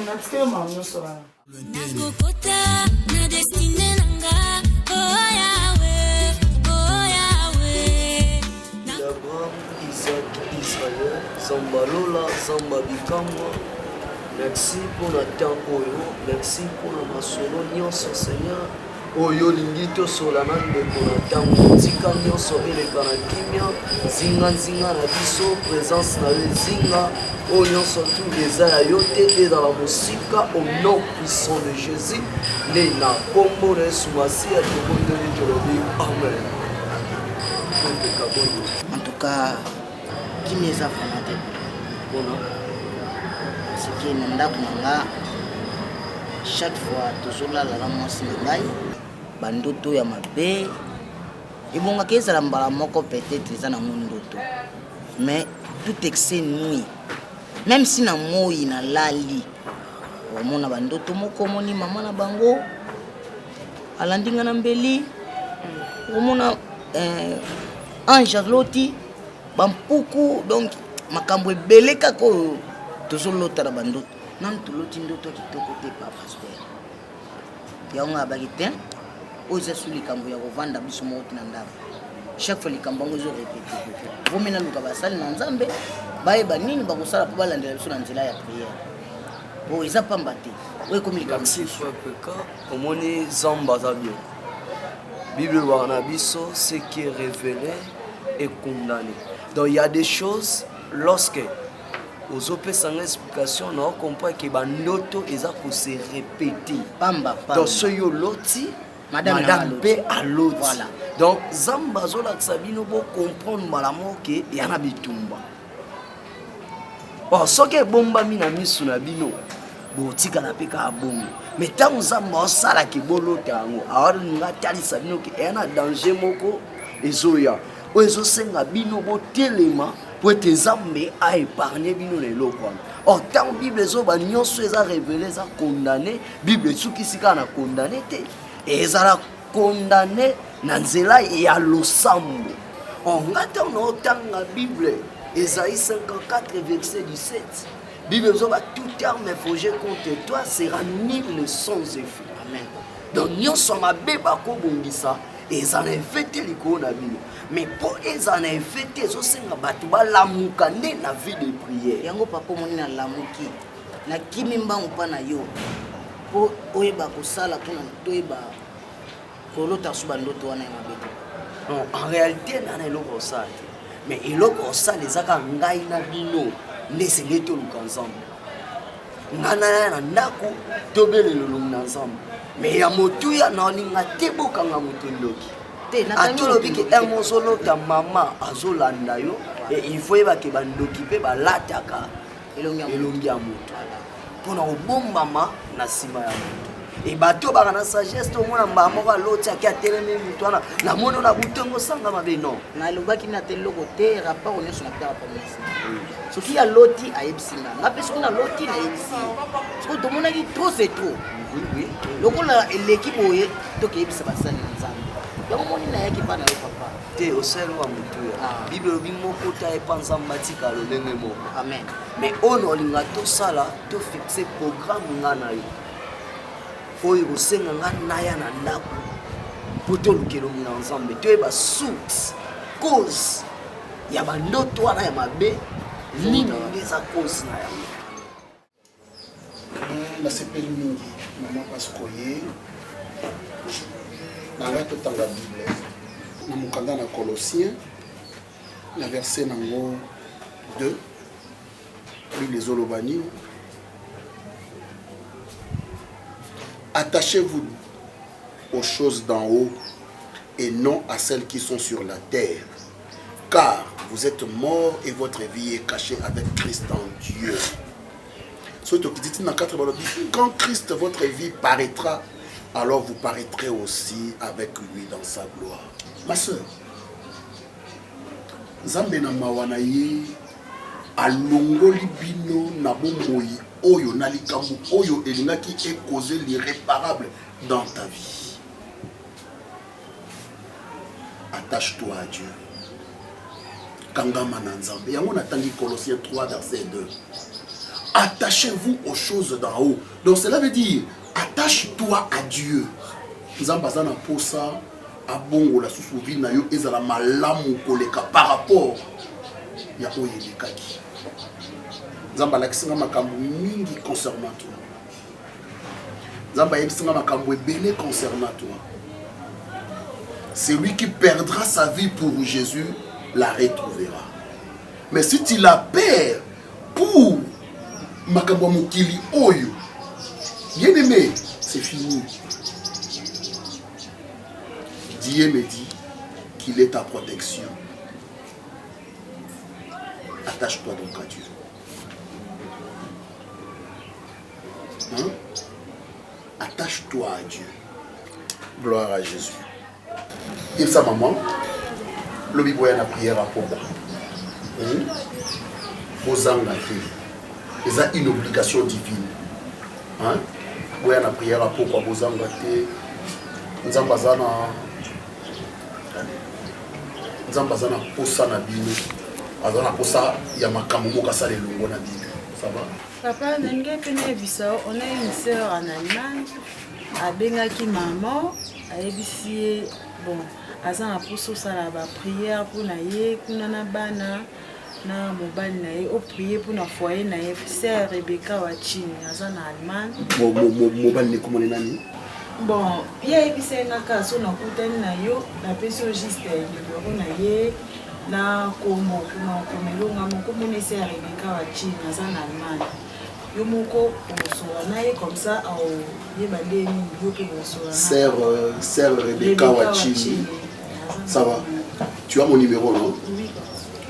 Na tika mama nyosora. Nakokota na destiny nanga, oh Yahweh, oh Yahweh. D'abord, Isaac, Israël, Samba Lola, Samba Bikamba. Merci pour le temps, merci pour le masolo, nyonso Seigneur. Oyo lingito solana ndeko na ntango tika nyonso eleka na kimia zinga nzinga na biso présence na yo zinga oyo nyonso tu eza ya yo te ezala mosika au nom puissant de Jésus nde na kombo na Yesu Masiya tokondeli tolobi amen. En tout cas, kimia eza vraimen te mpona seke na ndako na nga chaque fois tozolala na mwasi na ngai bandoto ya mabe ebongaki ezala mbala moko peut-être eza na ndoto mais tout excès nuit même si na moi na lali omona bandoto moko moni mama na bango alandinga na mbeli omona ange loti bampuku donc makambo ebele kaka oyo tozolota na bandoto nanu toloti ndoto kitoko te pa pasteur yango abaki te oyo eza su likambo ya kovanda biso moko na ndako chaque fois likambo yango ezorepete vomi naluka basali na nzambe bayeba nini bakosala mpo balandela biso na nzela ya priere oyo eza pamba te oyo ekomi likambo. Merci frère Peka omoni zamba aza bien bible elobaka na biso ce qui est révélé est condamné donc il y a des choses lorsque ozopesa nga explication na comprendre que bandoto eza ko se répéter pamba donc soyo loti madame pe aloti voilà. Donc zamba zolakisa bino bo comprendre malamu ke yana bitumba bon soki ebombami na misu na bino botikala mpe kaka bongo mais ntango zamba osalaki bolota yango awalinga talisa bino ke eyana danger moko ezoya oyo ezosenga bino botelema po ete nzambe aépargne bino na eloko wana or ntango bible ezoba nyonso eza révélé eza condamné bible esukisi kaka na condamné te ezala condamné na nzela ya losambo or nga ntango naotanga bible Esaïe 54 verset 17 bible ezoba toute arme forgée contre toi sera nulle sans effet amen donc nyonso mabe bakobongisa eza na effet te likolo na bino mais mpo eza na effet te ezosenga bato balamuka nde na vie de prière yango papa moni nalamuki nakimi mbangu mpa na yo mpo oyeba kosala mpona toyeba kolota su bandoto wana ya mabe te non en réalité nana eloko osala te mais eloko osala ezaka ngai na bino nde esengeli toluka nzambe ngai naya na ndako tobelela elongi na nzambe mais ya motuya naolinga te bokanga moto ndoki atolobi ke ere mozolota mama azolanda yo il faut yebake bandoki mpe balataka elongi ya moto mpona kobombama na nsima ya moto e bato baka na sagesse tomona mbala moko aloti aki atelemi moto wana namoni na butongo osanga mabe non nalobaki na te eloko te rapport nyonso na kaka pamasi soki aloti ayebisi nga nga mpe soki naloti nayebisi soki tomonaki trop c'est trop lokola eleki boye tokeyebisa basali na nzambe yango moni nayaki mpa na yo papa te osali wa motuya bible elobi moko ta epa nzambe atika lolenge moko amen mais oyo na olinga tosala tofixe programme nga na yo oyo kosenga nga naya na ndako mpo toluka elongi na nzambe toyeba source cause ya bandoto wana ya mabe nini nde eza cause na yango nasepeli mingi mama pasikoye na ngai totanga bible na mokanda na Colossiens na verset nango 2 bible ezoloba nini attachez-vous aux choses d'en haut et non à celles qui sont sur la terre car vous êtes mort et votre vie est cachée avec Christ en Dieu. Quand Christ, votre vie paraîtra, alors vous paraîtrez aussi avec lui dans sa gloire. Ma soeur, Nzambe na mawana ye alongoli bino na bomoi oyo na likambo oyo elingaki causer l'irréparable dans ta vie. Attache-toi à Dieu. Kangama na Nzambe. Yango natangi Colossiens 3 verset 2. Attachez-vous aux choses d'en haut. Donc cela veut dire attache-toi à Dieu. Nzamba zana posa abongo la sousouvi na yo ezala malamu koleka par rapport ya oyelekaki. Nzamba lakisinga makambo mingi concernant toi. Nzamba yebisinga makambo ebele concernant toi. Celui qui perdra sa vie pour Jésus la retrouvera. Mais si tu la perds pour makambo mokili oyo, bien aimé, c'est fini. Dieu me dit qu'il est ta protection. Attache-toi donc à Dieu. Hein? Attache-toi à Dieu. Gloire à Jésus. Et sa maman, le biboya na prière à Poba. Posanga te. C'est une obligation divine. Hein? Boya na prière à Poba, Posanga te. Nzambazana. Nzambazana posa na bino. Azana posa ya makambo moka sale longo na bino. Ça va? Papa, on a une sœur en Allemagne. Abengaki maman, ayebisie bon, azana poso sala ba prière pour na ye, kuna na bana na mobali na ye, o prier pour na foyer na ye, sœur Rebecca Wachini, azana Allemagne. Mobali ne komone nani? Bon, ya yebise na kaso na kutani na yo, na peso juste numéro na ye, na komo kuna komelonga moko mone sœur Rebecca Wachini, azana Allemagne. Yo moko naye comme ça au yebandeni yo pe sœur Rebecca Wachini. Ça va? Tu as mon numéro, non? Oui.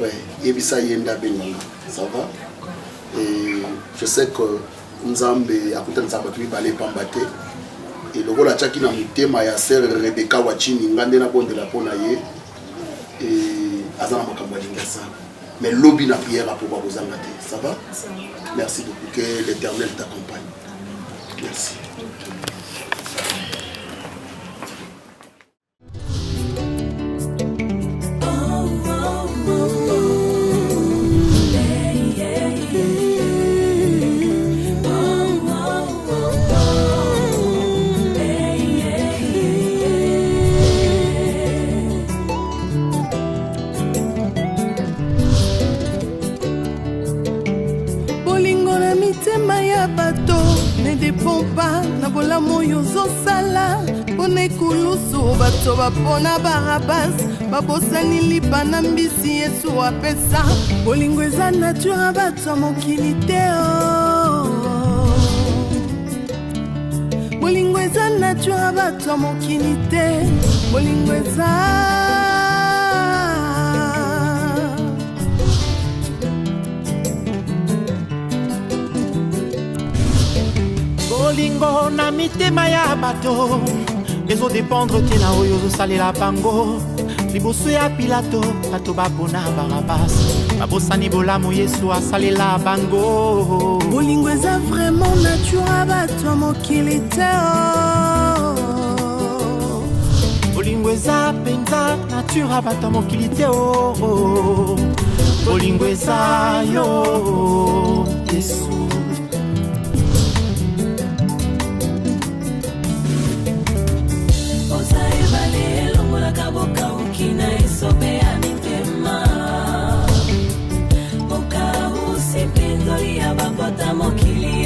Ouais, Yebisa Yenda Benanga. Ça va? Et je sais que Nzambe akuta Nzambe tu balé pambate. Et le rôle a tchaki na mutema ya sœur Rebecca Wachini ngande na bonde la pona ye. Et azana makambo lingasa. Mais lobby na prière à pouvoir vous engager. Ça va? Merci beaucoup. Que l'Éternel t'accompagne. Merci. Ne dépend pas na bolamu yozosala pona ekulusu bato bapona barabas babosani lipa na mbisi Yesu apesa bolingo eza nature bato mokili te bolingo eza nature bato mokili te bolingo eza bolingo na mitema ya bato ezodépendre te na oyo ozosalela bango liboso ya Pilato bato bapona Barabas babosani bolamu Yesu asalela bango bolingo eza vraiment nature bato mokili te bolingo eza penza nature bato mokili te bolingo eza yo Yesu.